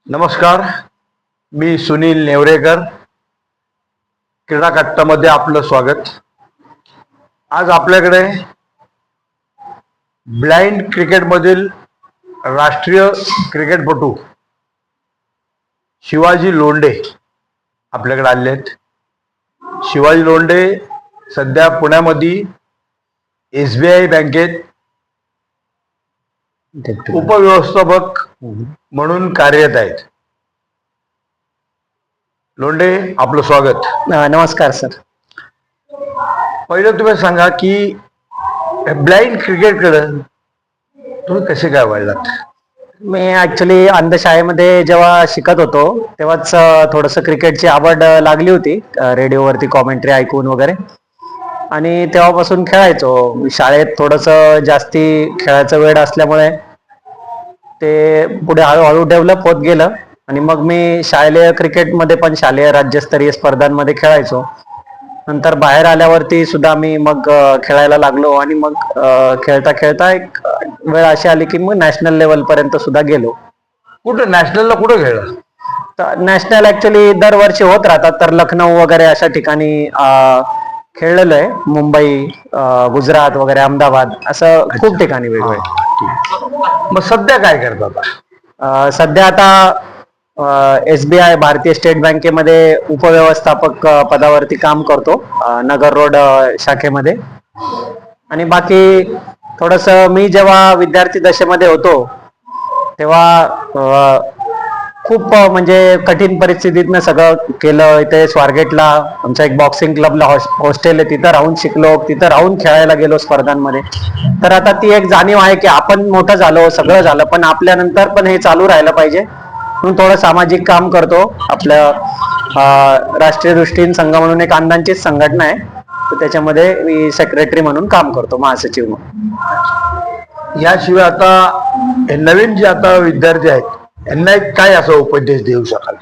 नमस्कार, मी सुनील नेवरेकर. क्रीडा कट्टामध्ये आपलं स्वागत. आज आपल्याकडे ब्लाइंड क्रिकेटमधील राष्ट्रीय क्रिकेटपटू शिवाजी लोंढे आपल्याकडे आले आहेत. शिवाजी लोंढे सध्या पुण्यामध्ये SBI बँकेत उपव्यवस्थापक म्हणून कार्यरत आहेत. लोंढे, आपलं स्वागत. नमस्कार सर. पहिलं तुम्ही सांगा की ब्लाइंड क्रिकेटकडे तुम्ही कसे काय वळलात? मी ऍक्च्युली अंधशाळेमध्ये जेव्हा शिकत होतो तेव्हाच थोडंसं क्रिकेटची आवड लागली होती, रेडिओवरती कॉमेंट्री ऐकून वगैरे, आणि तेव्हापासून खेळायचो. शाळेत थोडंसं जास्ती खेळायचं वेळ असल्यामुळे ते पुढे हळूहळू डेव्हलप होत गेलं आणि मग मी शालेय क्रिकेटमध्ये पण शालेय राज्यस्तरीय स्पर्धांमध्ये खेळायचो. नंतर बाहेर आल्यावरती सुद्धा मी मग खेळायला लागलो आणि मग खेळता खेळता एक वेळ अशी आली की मग नॅशनल लेवल पर्यंत सुद्धा गेलो. कुठं नॅशनलला कुठं खेळलं? तर नॅशनल ऍक्च्युली दरवर्षी होत राहतात, तर लखनौ वगैरे अशा ठिकाणी खेळलेलो आहे. मुंबई, गुजरात वगैरे, अहमदाबाद, असं खूप ठिकाणी वेगवेगळे. मग सध्या काय करतात? सध्या आता SBI भारतीय स्टेट बँकेमध्ये उपव्यवस्थापक पदावरती काम करतो, नगर रोड शाखेमध्ये. आणि बाकी थोडस मी जेव्हा विद्यार्थी दशेमध्ये होतो तेव्हा खूप म्हणजे कठीण परिस्थितीतनं सगळं केलं. इथे स्वारगेटला आमच्या एक बॉक्सिंग क्लबला हॉस्टेल आहे, तिथं राहून शिकलो, तिथं राहून खेळायला गेलो स्पर्धांमध्ये. तर आता ती एक जाणीव आहे की आपण मोठं झालो, सगळं झालं, पण आपल्यानंतर पण हे चालू राहिलं पाहिजे. म्हणून थोडं सामाजिक काम करतो. आपल्या राष्ट्रीय दृष्टीन संघ म्हणून एक अण्णांचीच संघटना आहे, तर त्याच्यामध्ये मी सेक्रेटरी म्हणून काम करतो, महासचिव म्हणून. याशिवाय आता नवीन जे आता विद्यार्थी आहेत यांना एक काय असा उपदेश देऊ शकाल?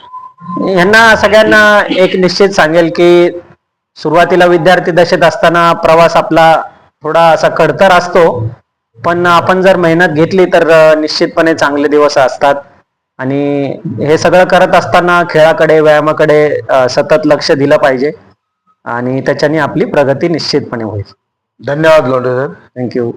यांना सगळ्यांना एक निश्चित सांगेल की सुरुवातीला विद्यार्थी दशेत असताना प्रवास आपला थोडा असा खडतर असतो, पण आपण जर मेहनत घेतली तर निश्चितपणे चांगले दिवस असतात. आणि हे सगळं करत असताना खेळाकडे, व्यायामाकडे सतत लक्ष दिलं पाहिजे आणि त्याच्याने आपली प्रगती निश्चितपणे होईल. धन्यवाद लोंढे सर. थँक्यू.